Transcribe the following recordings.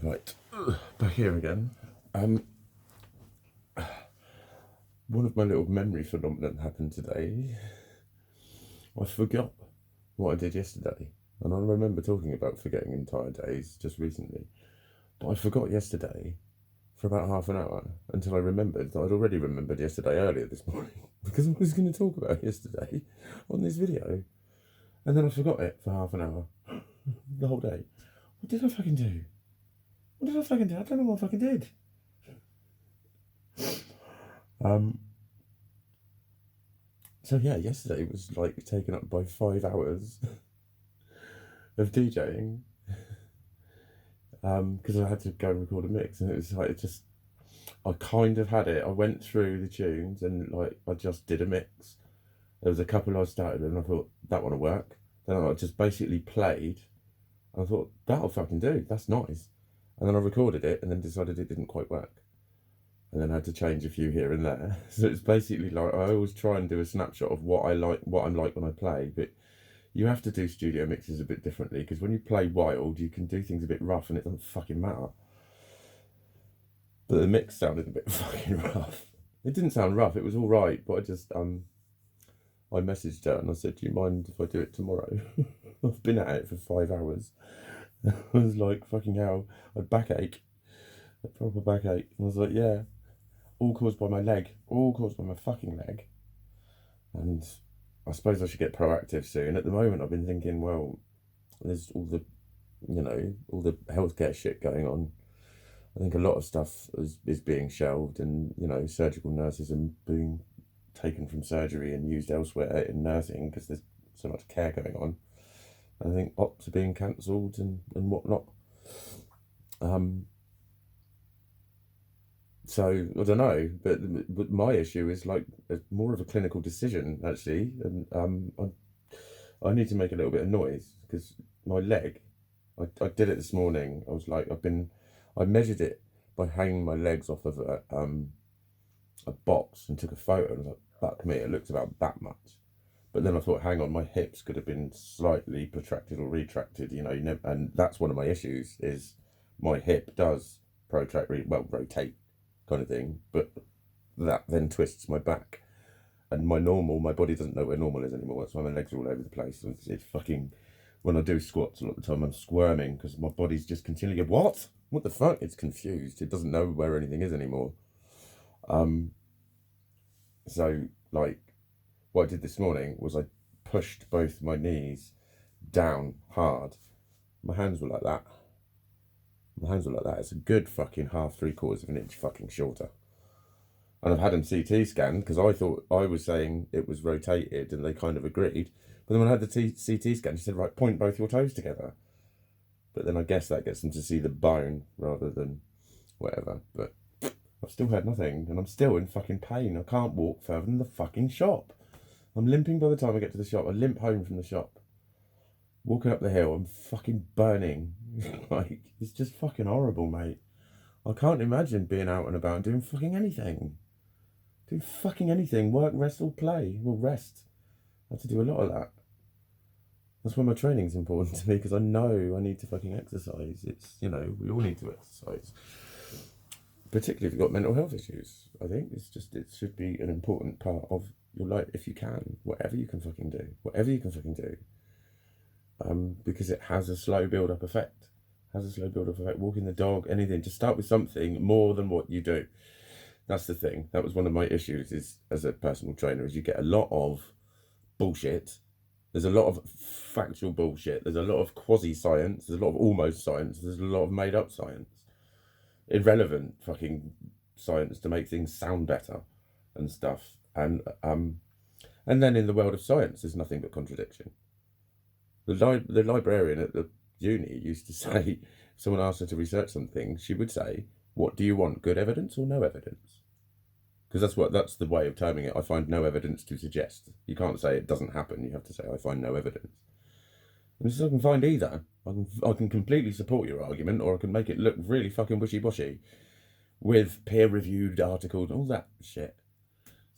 Right, back here again. One of my little memory phenomenon happened today. I forgot what I did yesterday, and I remember talking about forgetting entire days just recently. But I forgot yesterday for about half an hour until I remembered that I'd already remembered yesterday earlier this morning because I was going to talk about yesterday on this video, and then I forgot it for half an hour, the whole day. What did I fucking do? What did I fucking do? I don't know what I fucking did. So yeah, yesterday was like taken up by 5 hours of DJing, because I had to go record a mix, and it was like I kind of had it. I went through the tunes and like I just did a mix. There was a couple I started with and I thought that one will work. Then I just basically played. And I thought that'll fucking do. That's nice. And then I recorded it and then decided it didn't quite work. And then I had to change a few here and there. So it's basically like I always try and do a snapshot of what I like, what I'm like when I play. But you have to do studio mixes a bit differently because when you play wild, you can do things a bit rough and it doesn't fucking matter. But the mix sounded a bit fucking rough. It didn't sound rough. It was all right. But I messaged her and I said, "Do you mind if I do it tomorrow?" I've been at it for 5 hours. I was like, fucking hell, I had backache, a proper backache. And I was like, yeah, all caused by my leg, all caused by my fucking leg. And I suppose I should get proactive soon. At the moment, I've been thinking, well, there's all the, all the healthcare shit going on. I think a lot of stuff is being shelved, and, surgical nurses are being taken from surgery and used elsewhere in nursing because there's so much care going on. And I think ops are being cancelled and whatnot. So I don't know, but my issue is like more of a clinical decision actually, and I need to make a little bit of noise because my leg, I did it this morning. I was like, I measured it by hanging my legs off of a box and took a photo, and I was like, fuck me, it looks about that much. But then I thought, hang on, my hips could have been slightly protracted or retracted, and that's one of my issues is my hip does rotate kind of thing, but that then twists my back. And my body doesn't know where normal is anymore. That's why my legs are all over the place. And it's fucking, when I do squats a lot of the time, I'm squirming because my body's just continually going, what? What the fuck? It's confused. It doesn't know where anything is anymore. So, like, what I did this morning was I pushed both my knees down hard. My hands were like that. It's a good fucking half, 3/4 of an inch fucking shorter. And I've had them CT scanned because I thought I was saying it was rotated and they kind of agreed. But then when I had the CT scan, she said, right, point both your toes together. But then I guess that gets them to see the bone rather than whatever. But I've still had nothing and I'm still in fucking pain. I can't walk further than the fucking shop. I'm limping by the time I get to the shop. I limp home from the shop. Walking up the hill, I'm fucking burning. Like, it's just fucking horrible, mate. I can't imagine being out and about and doing fucking anything. Do fucking anything. Work, rest, or play. Well, rest. I have to do a lot of that. That's why my training's important to me, because I know I need to fucking exercise. It's, we all need to exercise. Particularly if you've got mental health issues. I think it should be an important part of your life if you can. Whatever you can fucking do. Because it has a slow build-up effect. Walking the dog, anything. Just start with something more than what you do. That's the thing. That was one of my issues is as a personal trainer, is you get a lot of bullshit. There's a lot of factual bullshit. There's a lot of quasi-science. There's a lot of almost science. There's a lot of made-up science. Irrelevant fucking science to make things sound better and stuff. And then in the world of science, there's nothing but contradiction. The librarian at the uni used to say, if someone asked her to research something, she would say, what do you want, good evidence or no evidence? Because that's the way of terming it. I find no evidence to suggest. You can't say it doesn't happen. You have to say I find no evidence. And so I can find either. I can completely support your argument, or I can make it look really fucking wishy-washy with peer-reviewed articles and all that shit.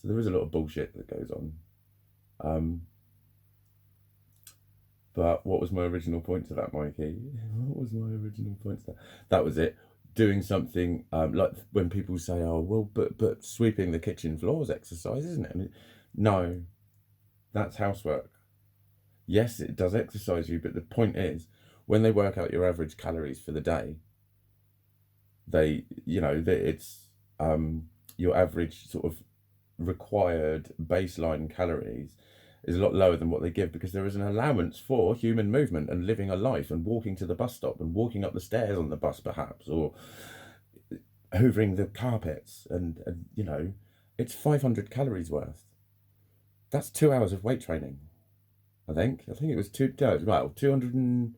So there is a lot of bullshit that goes on. But what was my original point to that, Mikey? What was my original point to that? That was it. Doing something like when people say, "Oh, well, but sweeping the kitchen floors exercise, isn't it?" I mean, no, that's housework. Yes, it does exercise you, but the point is, when they work out your average calories for the day, it's your average sort of required baseline calories is a lot lower than what they give, because there is an allowance for human movement and living a life and walking to the bus stop and walking up the stairs on the bus perhaps, or hoovering the carpets, and it's 500 calories worth. That's 2 hours of weight training. I think it was 200 and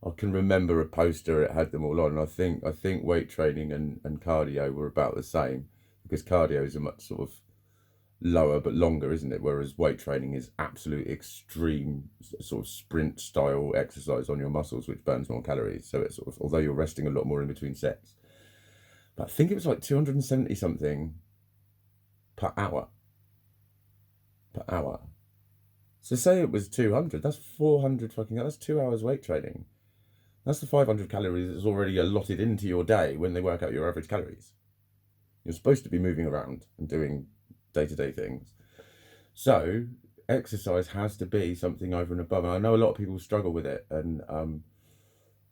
I can remember a poster, it had them all on. I think weight training and cardio were about the same, because cardio is a much sort of lower but longer, isn't it? Whereas weight training is absolute extreme sort of sprint style exercise on your muscles, which burns more calories. So it's sort of, although you're resting a lot more in between sets. But I think it was like 270 something per hour. So say it was 200, that's 400 that's 2 hours weight training. That's the 500 calories that's already allotted into your day when they work out your average calories. You're supposed to be moving around and doing day-to-day things. So exercise has to be something over and above. And I know a lot of people struggle with it. And,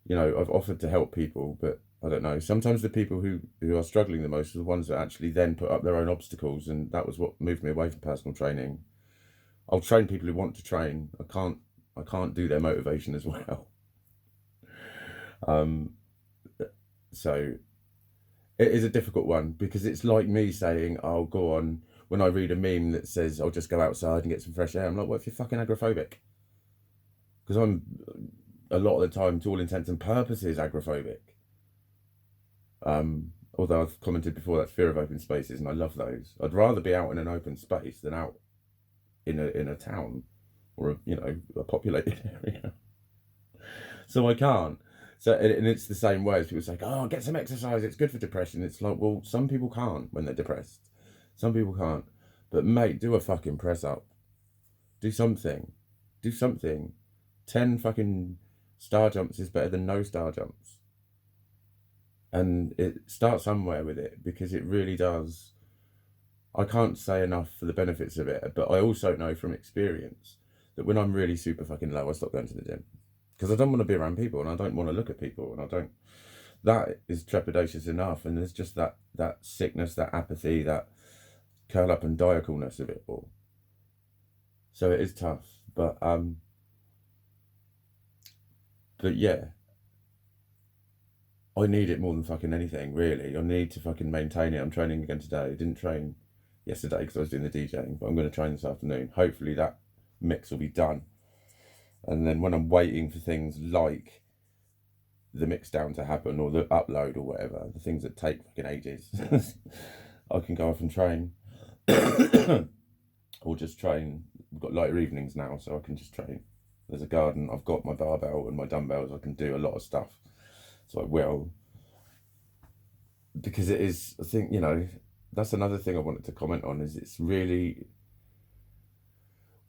I've offered to help people, but I don't know. Sometimes the people who are struggling the most are the ones that actually then put up their own obstacles. And that was what moved me away from personal training. I'll train people who want to train. I can't do their motivation as well. So it is a difficult one, because it's like me saying, "Oh, go on." When I read a meme that says, "I'll just go outside and get some fresh air," I'm like, "What if you're fucking agoraphobic?" Because I'm a lot of the time, to all intents and purposes, agoraphobic. Although I've commented before, that's fear of open spaces, and I love those. I'd rather be out in an open space than out in a town or a populated area. So I can't. So, and it's the same way as people say, "Oh, get some exercise, it's good for depression." It's like, well, some people can't when they're depressed. Some people can't. But mate, do a fucking press up. Do something. 10 fucking star jumps is better than no star jumps. And start somewhere with it, because it really does. I can't say enough for the benefits of it, but I also know from experience that when I'm really super fucking low, I stop going to the gym. Because I don't want to be around people, and I don't want to look at people, and that is trepidatious enough. And there's just that sickness, that apathy, that curl up and die coolness of it all. So it is tough, but yeah, I need it more than fucking anything, really. I need to fucking maintain it. I'm training again today. I didn't train yesterday because I was doing the DJing, but I'm going to train this afternoon. Hopefully that mix will be done. And then when I'm waiting for things like the mix down to happen, or the upload or whatever, the things that take fucking ages, I can go off and train. Or just train. We've got lighter evenings now, so I can just train. There's a garden. I've got my barbell and my dumbbells. I can do a lot of stuff. So I will. Because it is, I think, that's another thing I wanted to comment on, is it's really,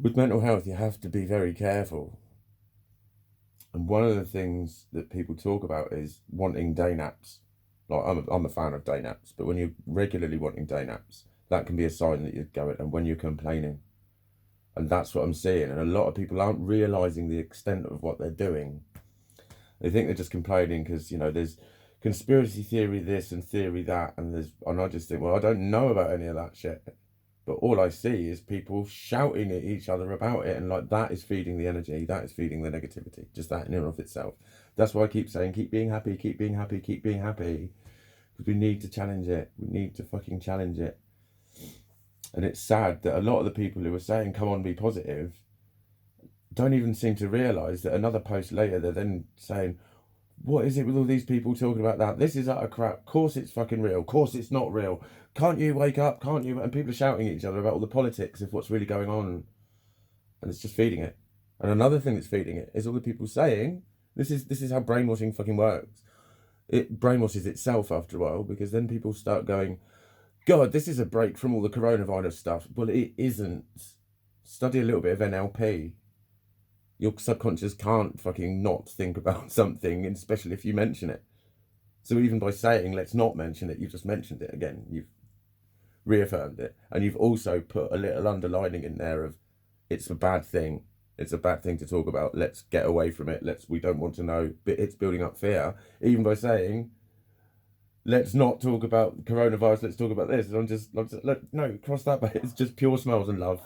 with mental health, you have to be very careful. And one of the things that people talk about is wanting day naps. Like, I'm a fan of day naps, but when you're regularly wanting day naps, that can be a sign that you're going, and when you're complaining. And that's what I'm seeing. And a lot of people aren't realising the extent of what they're doing. They think they're just complaining because, there's conspiracy theory this and theory that, and I just think, well, I don't know about any of that shit. But all I see is people shouting at each other about it, and like, that is feeding the energy, that is feeding the negativity, just that in and of itself. That's why I keep saying, keep being happy, keep being happy, keep being happy. Because we need to challenge it. We need to fucking challenge it. And it's sad that a lot of the people who are saying, come on, be positive, don't even seem to realise that another post later, they're then saying, what is it with all these people talking about that? This is utter crap. Of course it's fucking real. Of course it's not real. Can't you wake up? Can't you? And people are shouting at each other about all the politics of what's really going on. And it's just feeding it. And another thing that's feeding it is all the people saying, this is how brainwashing fucking works. It brainwashes itself after a while, because then people start going, God, this is a break from all the coronavirus stuff. Well, it isn't. Study a little bit of NLP. Your subconscious can't fucking not think about something, especially if you mention it. So even by saying, let's not mention it, you've just mentioned it again. You've reaffirmed it. And you've also put a little underlining in there of, it's a bad thing. It's a bad thing to talk about. Let's get away from it. We don't want to know. But it's building up fear. Even by saying, let's not talk about coronavirus. Let's talk about this. And I'm just look, no, cross that. But it's just pure smiles and love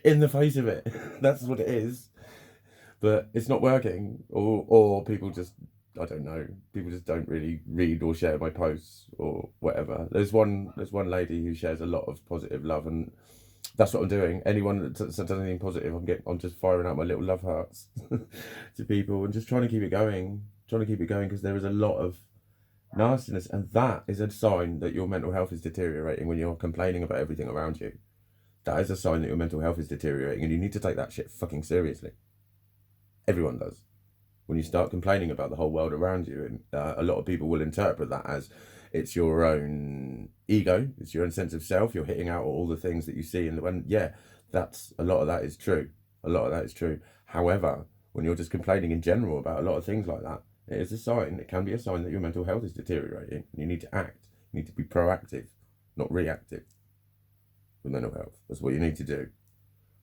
in the face of it. That's what it is. But it's not working, or people just, I don't know, people just don't really read or share my posts or whatever. There's one lady who shares a lot of positive love, and that's what I'm doing. Anyone that does anything positive, I'm just firing out my little love hearts to people and just trying to keep it going, because there is a lot of nastiness, and that is a sign that your mental health is deteriorating when you're complaining about everything around you. That is a sign that your mental health is deteriorating, and you need to take that shit fucking seriously. Everyone does. When you start complaining about the whole world around you, and a lot of people will interpret that as it's your own ego, it's your own sense of self, you're hitting out all the things that you see, and when, yeah, that's, a lot of that is true. A lot of that is true. However, when you're just complaining in general about a lot of things like that, it is a sign, it can be a sign that your mental health is deteriorating, and you need to act. You need to be proactive, not reactive with mental health. That's what you need to do.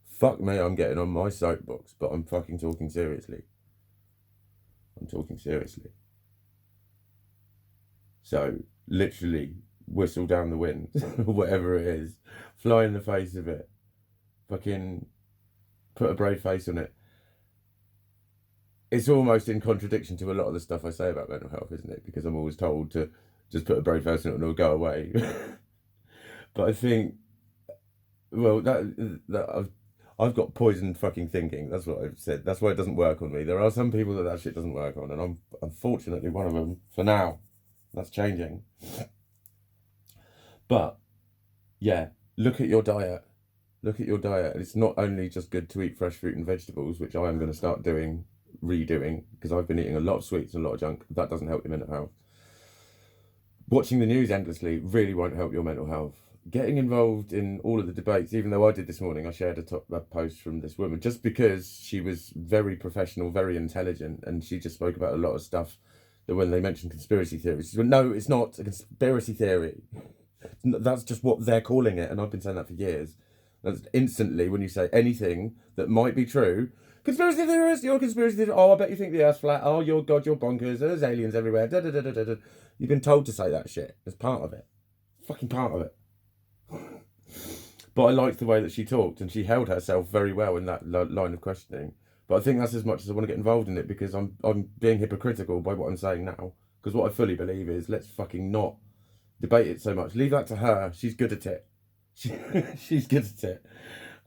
Fuck me, I'm getting on my soapbox, but I'm fucking talking seriously. I'm talking seriously. So, literally, whistle down the wind, whatever it is, fly in the face of it, fucking put a brave face on it. It's almost in contradiction to a lot of the stuff I say about mental health, isn't it? Because I'm always told to just put a brave face on it and it'll go away. But I think, well, that I've got poisoned fucking thinking. That's what I've said. That's why it doesn't work on me. There are some people that shit doesn't work on, and I'm unfortunately one of them for now. That's changing. But, yeah, look at your diet. Look at your diet. It's not only just good to eat fresh fruit and vegetables, which I am going to start redoing, because I've been eating a lot of sweets and a lot of junk. That doesn't help your mental health. Watching the news endlessly really won't help your mental health. Getting involved in all of the debates, even though I did this morning, I shared a post from this woman, just because she was very professional, very intelligent, and she just spoke about a lot of stuff that when they mentioned conspiracy theories, she went, no, it's not a conspiracy theory. That's just what they're calling it, and I've been saying that for years. That's instantly, when you say anything that might be true, conspiracy theorist, you're a conspiracy theorist, oh, I bet you think the Earth's flat, oh, you're God, you're bonkers, there's aliens everywhere, da da da da da da. You've been told to say that shit. It's part of it. Fucking part of it. But I liked the way that she talked, and she held herself very well in that line of questioning. But I think that's as much as I want to get involved in it, because I'm being hypocritical by what I'm saying now. Because what I fully believe is, let's fucking not debate it so much. Leave that to her. She's good at it. She's good at it.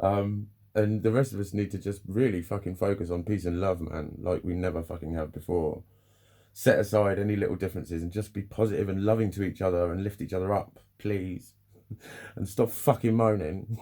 And the rest of us need to just really fucking focus on peace and love, man, like we never fucking have before. Set aside any little differences and just be positive and loving to each other and lift each other up, please. And stop fucking moaning.